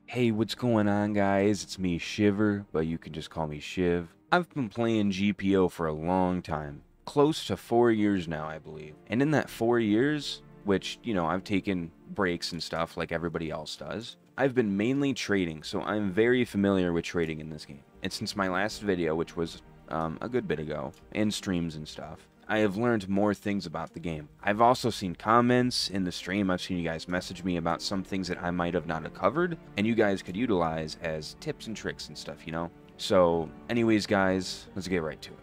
Hey, what's going on, guys? It's me, Shiver, but you can just call me Shiv. I've been playing GPO for a long time, close to 4 years now, I believe. And in that 4 years, which, I've taken breaks and stuff like everybody else does, I've been mainly trading, so I'm very familiar with trading in this game. And since my last video, which was a good bit ago, and streams and stuff, I have learned more things about the game. I've also seen comments in the stream. I've seen you guys message me about some things that I might have not covered, and you guys could utilize as tips and tricks and stuff, So, anyways, guys, let's get right to it.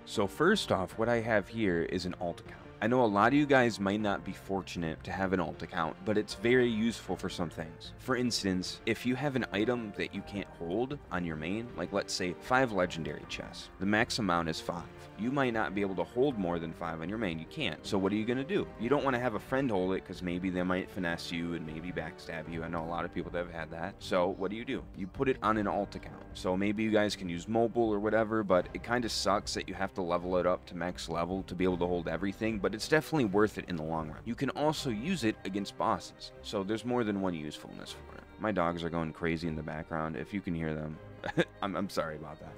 So first off, what I have here is an alt account. I know a lot of you guys might not be fortunate to have an alt account, but it's very useful for some things. For instance, if you have an item that you can't hold on your main, like let's say 5 legendary chests, the max amount is 5. You might not be able to hold more than 5 on your main, you can't. So what are you gonna do? You don't wanna have a friend hold it because maybe they might finesse you and maybe backstab you. I know a lot of people that have had that. So what do? You put it on an alt account. So maybe you guys can use mobile or whatever, but it kind of sucks that you have to level it up to max level to be able to hold everything, but it's definitely worth it in the long run. You can also use it against bosses, so there's more than one usefulness for it. My dogs are going crazy in the background. If you can hear them, I'm sorry about that.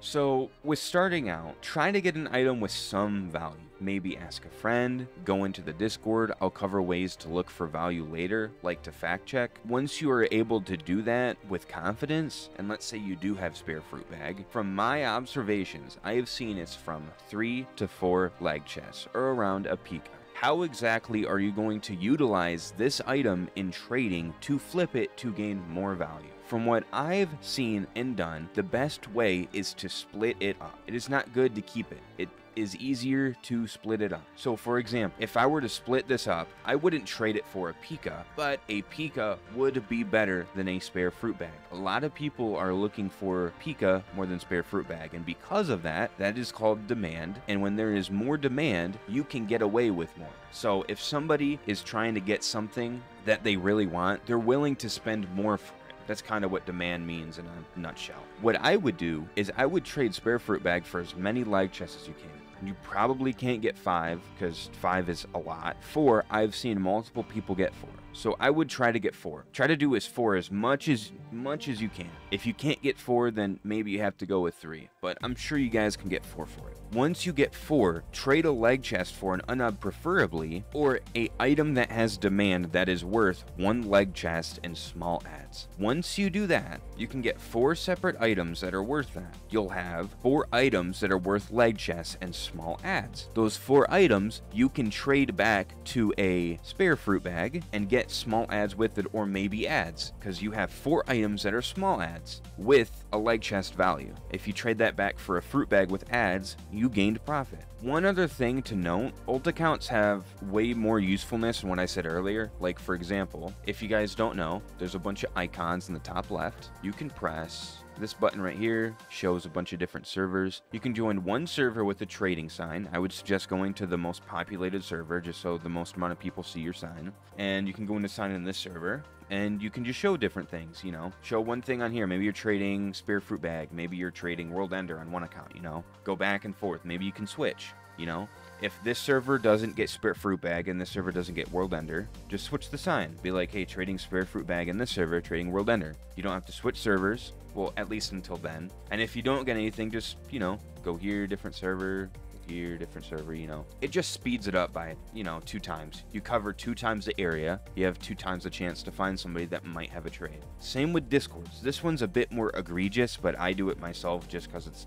So, with starting out, try to get an item with some value. Maybe ask a friend, go into the Discord. I'll cover ways to look for value later, like to fact check. Once you are able to do that with confidence, and let's say you do have spare fruit bag, from my observations, I have seen it's from 3 to 4 leg chests, or around a pika. How exactly are you going to utilize this item in trading to flip it to gain more value? From what I've seen and done, the best way is to split it up. It is not good to keep it. It is easier to split it up. So for example, if I were to split this up, I wouldn't trade it for a pika, but a pika would be better than a spare fruit bag. A lot of people are looking for pika more than spare fruit bag, and because of that, that is called demand, and when there is more demand, you can get away with more. So if somebody is trying to get something that they really want, they're willing to spend more for it. That's kind of what demand means in a nutshell. What I would do is I would trade spare fruit bag for as many leg chests as you can. You probably can't get 5 because 5 is a lot. 4, I've seen multiple people get 4. So I would try to get 4. Try to do as 4 as much as you can. If you can't get 4, then maybe you have to go with 3. But I'm sure you guys can get 4 for it. Once you get 4, trade a leg chest for an unub preferably, or a item that has demand that is worth 1 leg chest and small adds. Once you do that, you can get 4 separate items that are worth that. You'll have 4 items that are worth leg chests and small adds. Those 4 items you can trade back to a spare fruit bag and get small adds with it, or maybe adds, because you have 4 items that are small adds with a leg chest value. If you trade that back for a fruit bag with adds, you gained profit. One other thing to note, alt accounts have way more usefulness than what I said earlier. Like for example, if you guys don't know, there's a bunch of icons in the top left. You can press this button right here, shows a bunch of different servers. You can join one server with a trading sign. I would suggest going to the most populated server just so the most amount of people see your sign. And you can go into sign in this server, and you can just show different things, Show one thing on here. Maybe you're trading spare fruit bag. Maybe you're trading world ender on one account, Go back and forth. Maybe you can switch, If this server doesn't get spare fruit bag and this server doesn't get world ender, just switch the sign. Be like, hey, trading spare fruit bag in this server, trading world ender. You don't have to switch servers. Well, at least until then. And if you don't get anything, just, go here, different server, here, different server, It just speeds it up by, 2 times. You cover 2 times the area. You have 2 times the chance to find somebody that might have a trade. Same with Discords. This one's a bit more egregious, but I do it myself just because it's,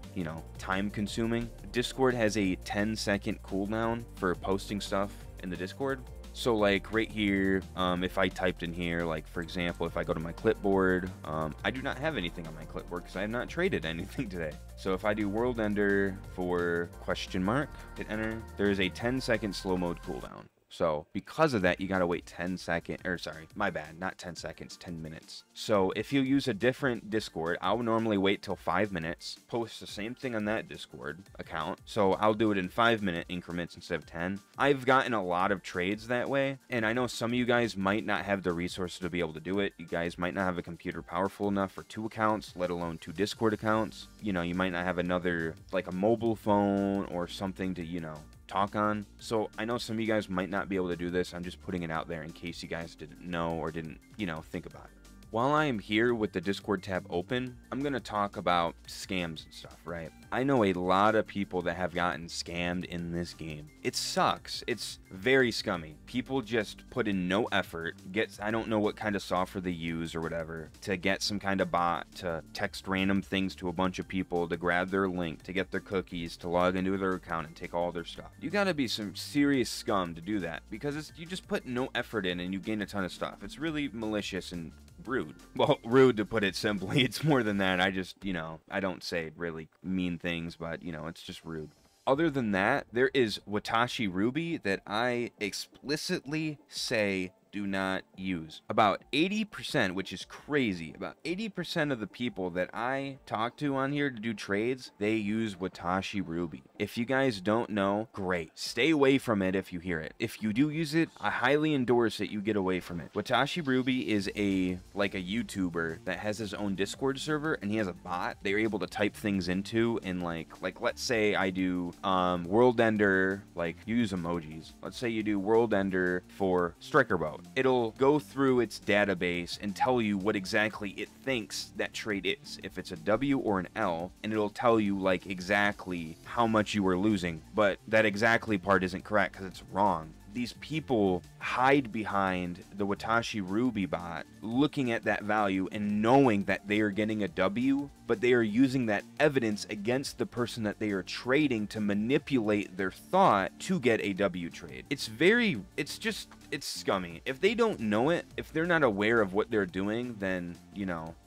time consuming. Discord has a 10-second cooldown for posting stuff in the Discord. So like right here, if I typed in here, like for example, if I go to my clipboard, I do not have anything on my clipboard because I have not traded anything today. So if I do world ender for question mark, hit enter, there is a 10-second slow mode cooldown. So because of that, you gotta wait 10 seconds, or sorry, my bad, not 10 seconds, 10 minutes. So if you use a different Discord, I'll normally wait till 5 minutes, post the same thing on that Discord account. So I'll do it in 5-minute increments instead of 10. I've gotten a lot of trades that way, and I know some of you guys might not have the resources to be able to do it. You guys might not have a computer powerful enough for 2 accounts, let alone 2 Discord accounts. You might not have another, like a mobile phone or something to, talk on. So I know some of you guys might not be able to do this. I'm just putting it out there in case you guys didn't know or didn't, think about it. While I am here with the Discord tab open, I'm going to talk about scams and stuff, right? I know a lot of people that have gotten scammed in this game. It sucks. It's very scummy. People just put in no effort, I don't know what kind of software they use or whatever, to get some kind of bot to text random things to a bunch of people, to grab their link, to get their cookies, to log into their account and take all their stuff. You gotta be some serious scum to do that, because you just put no effort in and you gain a ton of stuff. It's really malicious and rude. Well, rude to put it simply. It's more than that. I just, I don't say really mean things, but, it's just rude. Other than that, there is Watashi Ruby that I explicitly say do not use. About 80%, which is crazy, about 80% of the people that I talk to on here to do trades, they use Watashi Ruby. If you guys don't know, great. Stay away from it if you hear it. If you do use it, I highly endorse that you get away from it. Watashi Ruby is a YouTuber that has his own Discord server, and he has a bot they're able to type things into, and like let's say I do World Ender, use emojis. Let's say you do World Ender for Striker Boat. It'll go through its database and tell you what exactly it thinks that trade is, if it's a W or an L, and it'll tell you exactly how much you are losing. But that exactly part isn't correct because it's wrong. These people hide behind the Watashi Ruby bot, looking at that value and knowing that they are getting a W, but they are using that evidence against the person that they are trading to manipulate their thought to get a W trade. It's scummy. If they don't know it, if they're not aware of what they're doing, then,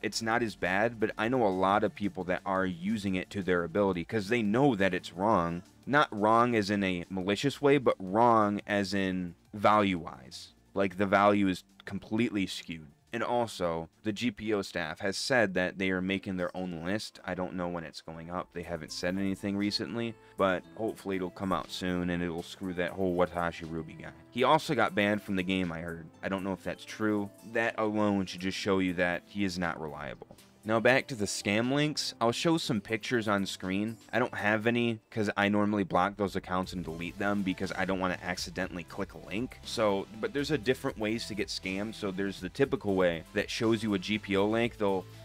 it's not as bad. But I know a lot of people that are using it to their ability because they know that it's wrong. Not wrong as in a malicious way, but wrong as in value-wise. The value is completely skewed. And also, the GPO staff has said that they are making their own list. I don't know when it's going up. They haven't said anything recently, but hopefully it'll come out soon and it'll screw that whole Watashi Ruby guy. He also got banned from the game, I heard. I don't know if that's true. That alone should just show you that he is not reliable. Now back to the scam links. I'll show some pictures on screen. I don't have any because I normally block those accounts and delete them because I don't want to accidentally click a link. But there's different ways to get scammed. So there's the typical way that shows you a GPO link.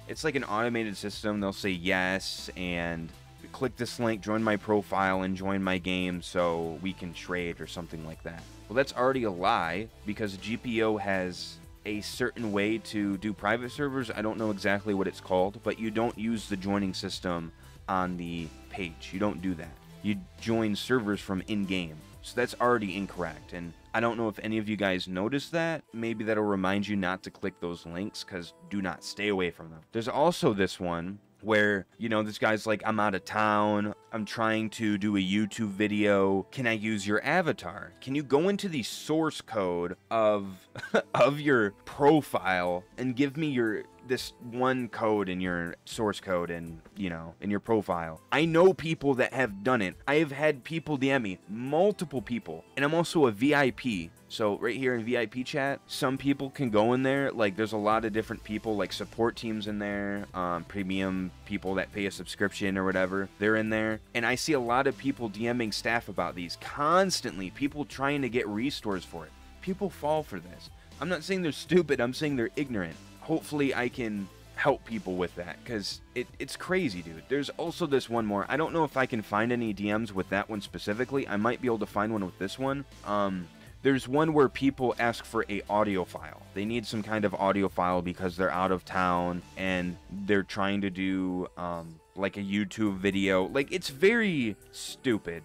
It's like an automated system. They'll say yes and click this link, join my profile and join my game so we can trade or something like that. Well, that's already a lie because GPO has a certain way to do private servers. I don't know exactly what it's called, but you don't use the joining system on the page. You don't do that. You join servers from in-game. So that's already incorrect. And I don't know if any of you guys noticed that. Maybe that'll remind you not to click those links because do not, stay away from them. There's also this one where, this guy's like, I'm out of town, I'm trying to do a YouTube video, can I use your avatar? Can you go into the source code of your profile and give me this one code in your source code and, in your profile? I know people that have done it. I have had people DM me, multiple people, and I'm also a VIP. So right here in VIP chat, some people can go in there. There's a lot of different people, support teams in there, premium people that pay a subscription or whatever. They're in there. And I see a lot of people DMing staff about these constantly. People trying to get restores for it. People fall for this. I'm not saying they're stupid. I'm saying they're ignorant. Hopefully I can help people with that because it's crazy, dude. There's also this one more. I don't know if I can find any DMs with that one specifically. I might be able to find one with this one. There's one where people ask for a audio file. They need some kind of audio file because they're out of town and they're trying to do a YouTube video. It's very stupid.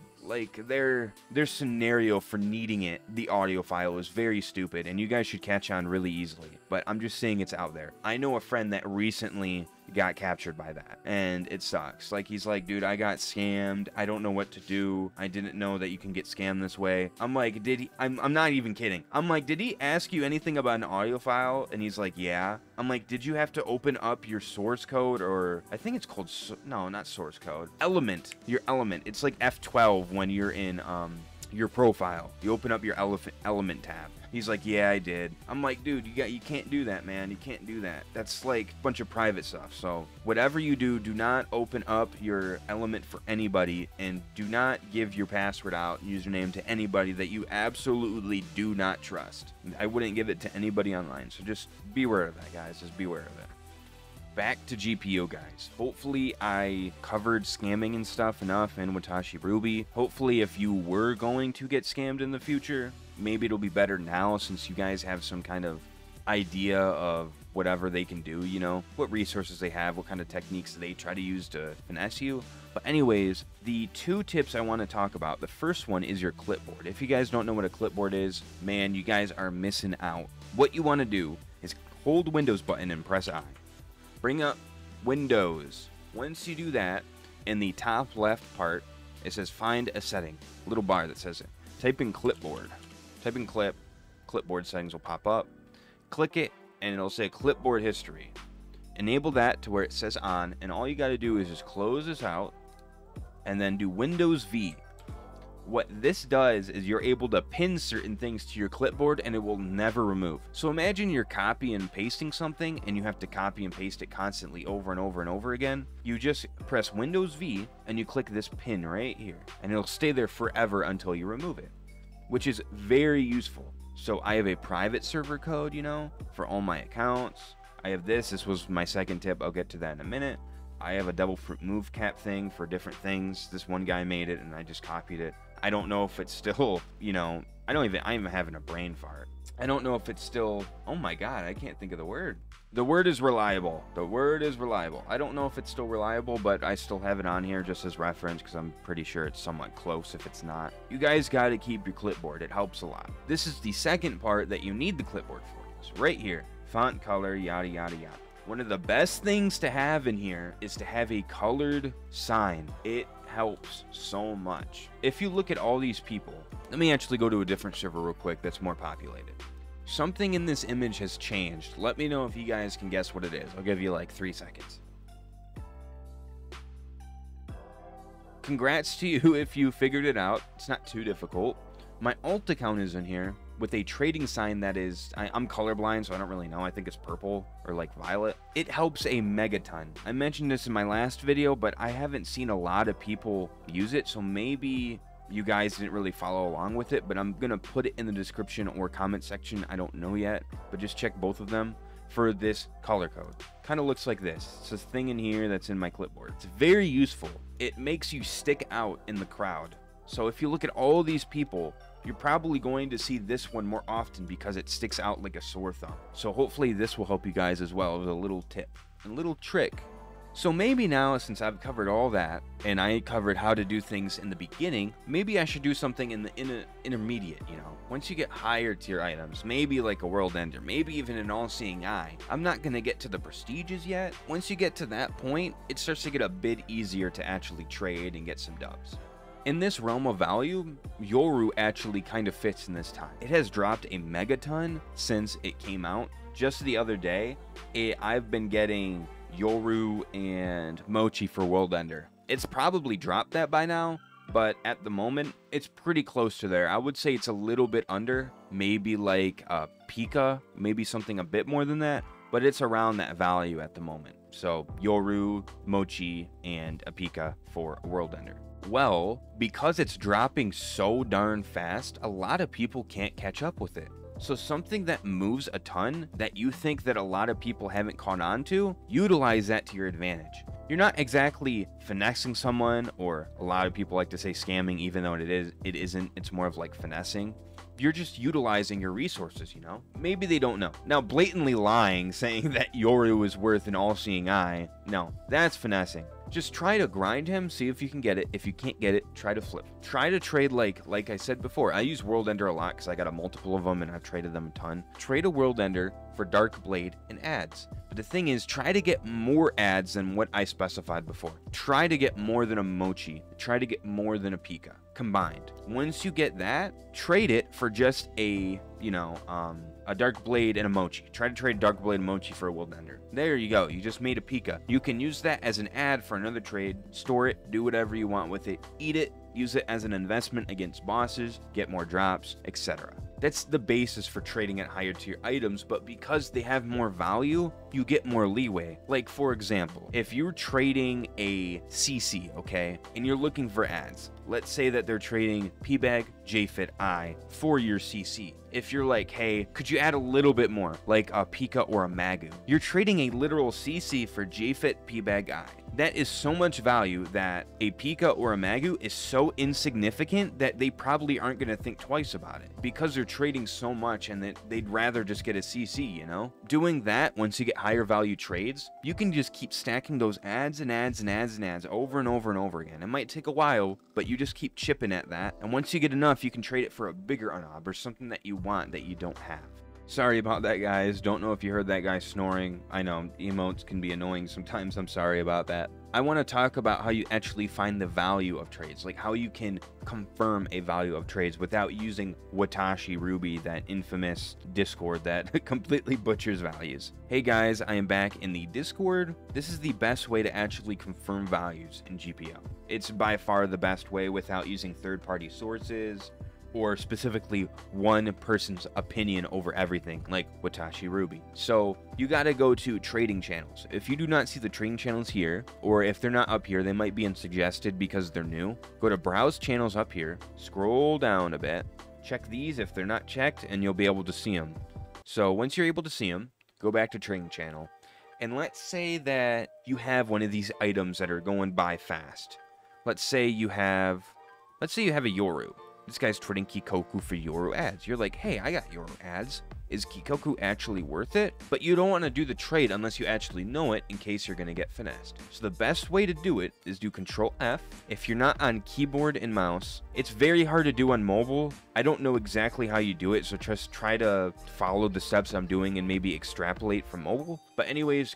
Their scenario for needing it, the audio file, is very stupid, and you guys should catch on really easily. But I'm just saying it's out there. I know a friend that recently got captured by that, and it sucks. He's like, dude, I got scammed. I don't know what to do. I didn't know that you can get scammed this way. I'm like, did he? I'm not even kidding. I'm like, did he ask you anything about an audio file? And he's like, yeah. I'm like, did you have to open up your source code, or I think it's called no, not source code. Element. Your element. It's like F12 when you're in your profile. You open up your element tab. He's like, yeah, I did. I'm like, dude, you can't do that, man. You can't do that. That's like a bunch of private stuff. So whatever you do, do not open up your element for anybody, and do not give your password out and username to anybody that you absolutely do not trust. I wouldn't give it to anybody online. So just be aware of that, guys. Just be aware of it. Back to GPO, guys. Hopefully I covered scamming and stuff enough in Watashi Ruby. Hopefully if you were going to get scammed in the future, maybe it'll be better now since you guys have some kind of idea of whatever they can do, you know, what resources they have, what kind of techniques they try to use to finesse you. But anyways, the 2 tips I want to talk about, the first one is your clipboard. If you guys don't know what a clipboard is, man, you guys are missing out. What you want to do is hold Windows button and press I. Bring up Windows. Once you do that, in the top left part, it says find a setting. A little bar that says it. Type in clipboard. Type in clipboard settings will pop up. Click it, and it'll say clipboard history. Enable that to where it says on, and all you got to do is just close this out, and then do Windows V. What this does is you're able to pin certain things to your clipboard and it will never remove. So imagine you're copy and pasting something and you have to copy and paste it constantly over and over and over again. You just press Windows V and you click this pin right here and it'll stay there forever until you remove it, which is very useful. So I have a private server code, you know, for all my accounts. I have this. This was my second tip. I'll get to that in a minute. I have a double fruit move cap thing for different things. This one guy made it and I just copied it. I don't know if it's still, you know, I'm even having a brain fart. I don't know if it's still, oh my God, I can't think of the word. The word is reliable. The word is reliable. I don't know if it's still reliable, but I still have it on here just as reference because I'm pretty sure it's somewhat close if it's not. You guys got to keep your clipboard. It helps a lot. This is the second part that you need the clipboard for. It's right here. Font color, yada, yada, yada. One of the best things to have in here is to have a colored sign. It helps so much. If you look at all these people, let me actually go to a different server real quick that's more populated. Something in this image has changed. Let me know if you guys can guess what it is. I'll give you like 3 seconds. Congrats to you if you figured it out. It's not too difficult. My alt account is in here with a trading sign that is, I'm colorblind, so I don't really know. I think it's purple or like violet. It helps a megaton. I mentioned this in my last video, but I haven't seen a lot of people use it, so maybe you guys didn't really follow along with it, but I'm gonna put it in the description or comment section. I don't know yet, but just check both of them for this color code. Kind of looks like this. It's this thing in here that's in my clipboard. It's very useful. It makes you stick out in the crowd. So if you look at all these people, you're probably going to see this one more often because it sticks out like a sore thumb. So hopefully this will help you guys as well with a little tip, a little trick. So maybe now, since I've covered all that, and I covered how to do things in the beginning, maybe I should do something in the intermediate, you know? Once you get higher tier items, maybe like a world ender, maybe even an all-seeing eye. I'm not gonna get to the prestiges yet. Once you get to that point, it starts to get a bit easier to actually trade and get some dubs. In this realm of value, Yoru actually kind of fits in this time. It has dropped a megaton since it came out. Just the other day, I've been getting Yoru and Mochi for World Ender. It's probably dropped that by now, but at the moment, it's pretty close to there. I would say it's a little bit under, maybe like a Pika, maybe something a bit more than that, but it's around that value at the moment. So Yoru, Mochi, and a Pika for World Ender. Well, because it's dropping so darn fast, a lot of people can't catch up with it. So something that moves a ton that you think that a lot of people haven't caught on to, utilize that to your advantage. You're not exactly finessing someone, or a lot of people like to say scamming, even though it isn't. It's more of like finessing. You're just utilizing your resources, you know? Maybe they don't know. Now, blatantly lying, saying that Yoru is worth an all-seeing eye, no, that's finessing. Just try to grind him, see if you can get it. If you can't get it, try to flip. Try to trade like I said before. I use World Ender a lot because I got a multiple of them and I've traded them a ton. Trade a World Ender for Dark Blade and ads. But the thing is, try to get more ads than what I specified before. Try to get more than a Mochi. Try to get more than a Pika combined. Once you get that, trade it for just a, you know, a Dark Blade and a Mochi. Try to trade Dark Blade and Mochi for a World Ender. There you go. You just made a Pika. You can use that as an ad for another trade. Store it. Do whatever you want with it. Eat it. use it as an investment against bosses, get more drops, etc. That's the basis for trading at higher tier items, but because they have more value, you get more leeway. Like for example, if you're trading a CC, okay, and you're looking for ads, let's say that they're trading P-Bag, JFit I for your CC. If you're like, hey, could you add a little bit more, like a Pika or a Magu? You're trading a literal CC for JFit P-Bag I. That is so much value that a Pika or a Magu is so insignificant that they probably aren't going to think twice about it because they're trading so much and that they'd rather just get a CC, you know? Doing that, once you get higher value trades, you can just keep stacking those ads and ads and ads and ads over and over and over again. It might take a while, but you just keep chipping at that. And once you get enough, you can trade it for a bigger unob or something that you want that you don't have. Sorry about that, guys. Don't know if you heard that guy snoring. I know, emotes can be annoying sometimes. I'm sorry about that. I want to talk about how you actually find the value of trades, like how you can confirm a value of trades without using Watashi Ruby, that infamous Discord that completely butchers values. Hey guys, I am back in the Discord. This is the best way to actually confirm values in GPO. It's by far the best way without using third-party sources, or specifically one person's opinion over everything, like Watashi Ruby. So you gotta go to trading channels. If you do not see the trading channels here, or if they're not up here, they might be in suggested because they're new. Go to browse channels up here, scroll down a bit, check these if they're not checked, and you'll be able to see them. So once you're able to see them, go back to trading channel. And let's say that you have one of these items that are going by fast. Let's say you have a Yoru. This guy's trading Kikoku for Yoru ads. You're like, hey, I got Yoru ads. Is Kikoku actually worth it? But you don't want to do the trade unless you actually know it in case you're going to get finessed. So the best way to do it is do Control F. If you're not on keyboard and mouse, it's very hard to do on mobile. I don't know exactly how you do it, so just try to follow the steps I'm doing and maybe extrapolate from mobile. But anyways,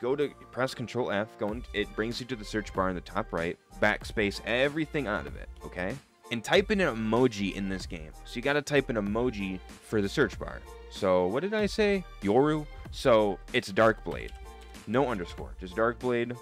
press Control F, it brings you to the search bar in the top right, backspace everything out of it, okay? And type in an emoji in this game. So you gotta type an emoji for the search bar. So what did I say? Yoru? So it's Darkblade. No underscore, just Darkblade,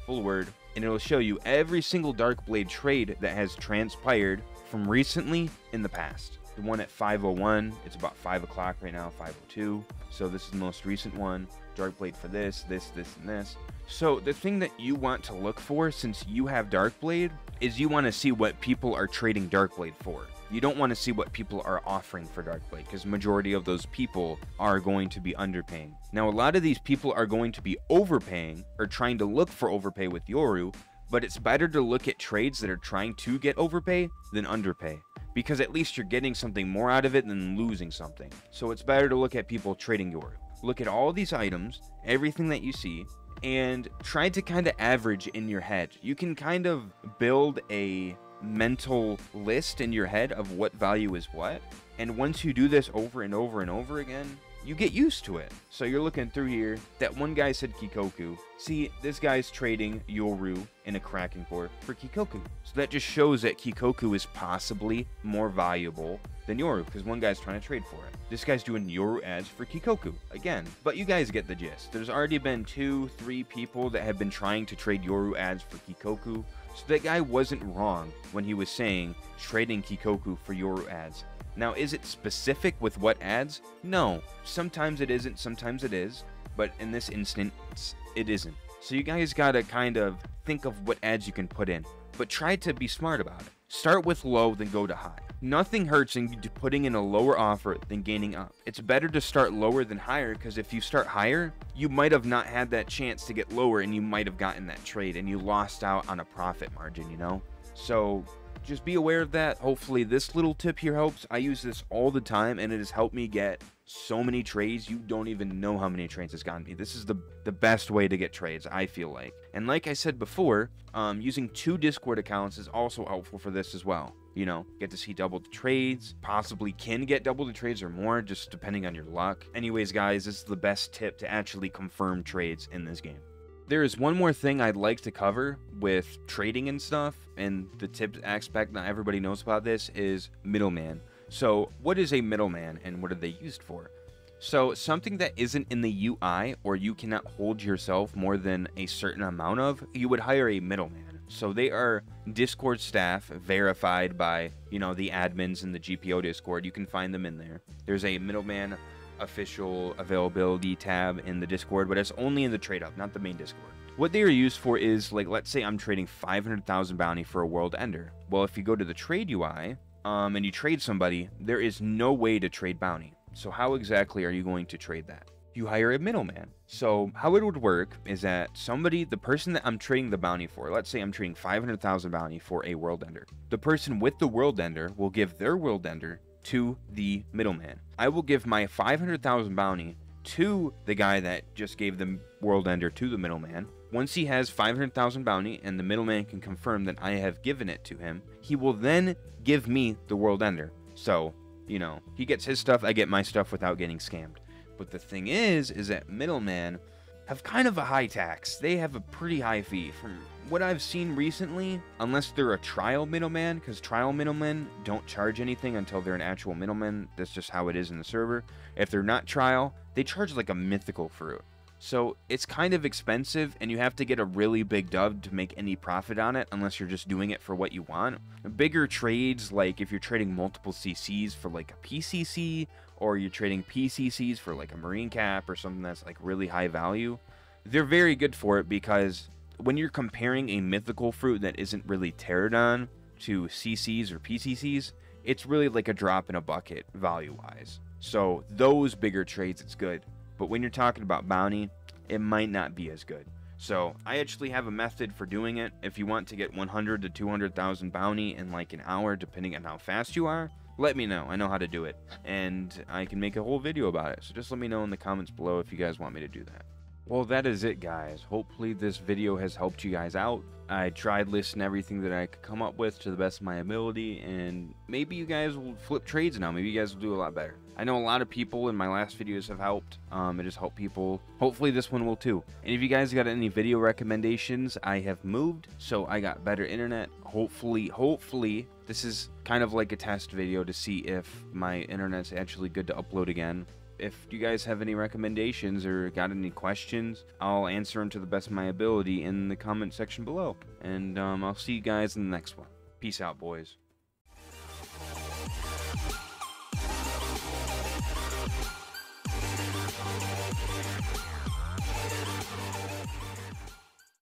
full word. And it'll show you every single Darkblade trade that has transpired from recently in the past. The one at 5:01, it's about 5 o'clock right now, 5:02. So this is the most recent one. Darkblade for this, this, and this. So the thing that you want to look for, since you have Darkblade, is you want to see what people are trading Darkblade for. You don't want to see what people are offering for Darkblade, because majority of those people are going to be underpaying. Now, a lot of these people are going to be overpaying, or trying to look for overpay with Yoru, but it's better to look at trades that are trying to get overpay than underpay, because at least you're getting something more out of it than losing something. So it's better to look at people trading Yoru. Look at all these items, everything that you see, and try to kind of average in your head. You can kind of build a mental list in your head of what value is what, and once you do this over and over and over again, you get used to it. So you're looking through here, that one guy said Kikoku. See, this guy's trading Yoru in a Kraken core for Kikoku. So that just shows that Kikoku is possibly more valuable than Yoru, because one guy's trying to trade for it. This guy's doing Yoru ads for Kikoku, again. But you guys get the gist. There's already been 2-3 people that have been trying to trade Yoru ads for Kikoku, so that guy wasn't wrong when he was saying trading Kikoku for Yoru ads. Now, is it specific with what ads? No. Sometimes it isn't, sometimes it is, but in this instance, it isn't. So you guys gotta kind of think of what ads you can put in, but try to be smart about it. Start with low, then go to high. Nothing hurts in putting in a lower offer than gaining up. It's better to start lower than higher, because if you start higher, you might have not had that chance to get lower, and you might have gotten that trade, and you lost out on a profit margin, you know? So just be aware of that. Hopefully this little tip here helps. I use this all the time, and it has helped me get so many trades. You don't even know how many trades it's gotten me. This is the best way to get trades, I feel like. And like I said before, using 2 Discord accounts is also helpful for this as well. You know, get to see double the trades, possibly can get double the trades or more, just depending on your luck. Anyways, guys, this is the best tip to actually confirm trades in this game. There is one more thing I'd like to cover with trading and stuff, and the tip aspect not everybody knows about this is middleman. So what is a middleman and what are they used for? So something that isn't in the UI, or you cannot hold yourself more than a certain amount of, you would hire a middleman. So they are Discord staff verified by, you know, the admins in the GPO Discord. You can find them in there. There's a middleman official availability tab in the Discord, but it's only in the trade hub, not the main Discord. What they are used for is, like, let's say I'm trading 500,000 bounty for a world ender. Well, if you go to the trade UI and you trade somebody, there is no way to trade bounty. So how exactly are you going to trade that? You hire a middleman. So how it would work is that the person that I'm trading the bounty for, let's say I'm trading 500,000 bounty for a world ender. The person with the world ender will give their world ender to the middleman. I will give my 500,000 bounty to the guy that just gave the world ender to the middleman. Once he has 500,000 bounty and the middleman can confirm that I have given it to him, he will then give me the world ender. So, you know, he gets his stuff, I get my stuff without getting scammed. But the thing is that middlemen have kind of a high tax. They have a pretty high fee. From what I've seen recently, unless they're a trial middleman, because trial middlemen don't charge anything until they're an actual middleman. That's just how it is in the server. If they're not trial, they charge like a mythical fruit. So it's kind of expensive, and you have to get a really big dub to make any profit on it, unless you're just doing it for what you want. Bigger trades, like if you're trading multiple CCs for like a PCC, or you're trading PCCs for like a marine cap or something that's like really high value, they're very good for it, because when you're comparing a mythical fruit that isn't really Pterodon to CCs or PCCs, it's really like a drop in a bucket value-wise. So those bigger trades, it's good. But when you're talking about bounty, it might not be as good. So I actually have a method for doing it. If you want to get 100 to 200,000 bounty in like an hour, depending on how fast you are, let me know. I know how to do it, and I can make a whole video about it. So just let me know in the comments below if you guys want me to do that. Well, that is it, guys. Hopefully this video has helped you guys out. I tried listing everything that I could come up with to the best of my ability, and maybe you guys will flip trades now. Maybe you guys will do a lot better. I know a lot of people in my last videos have helped. It has helped people. Hopefully this one will too. And if you guys got any video recommendations, I have moved, so I got better internet. Hopefully this is kind of like a test video to see if my internet's actually good to upload again. If you guys have any recommendations or got any questions, I'll answer them to the best of my ability in the comment section below. And I'll see you guys in the next one. Peace out, boys.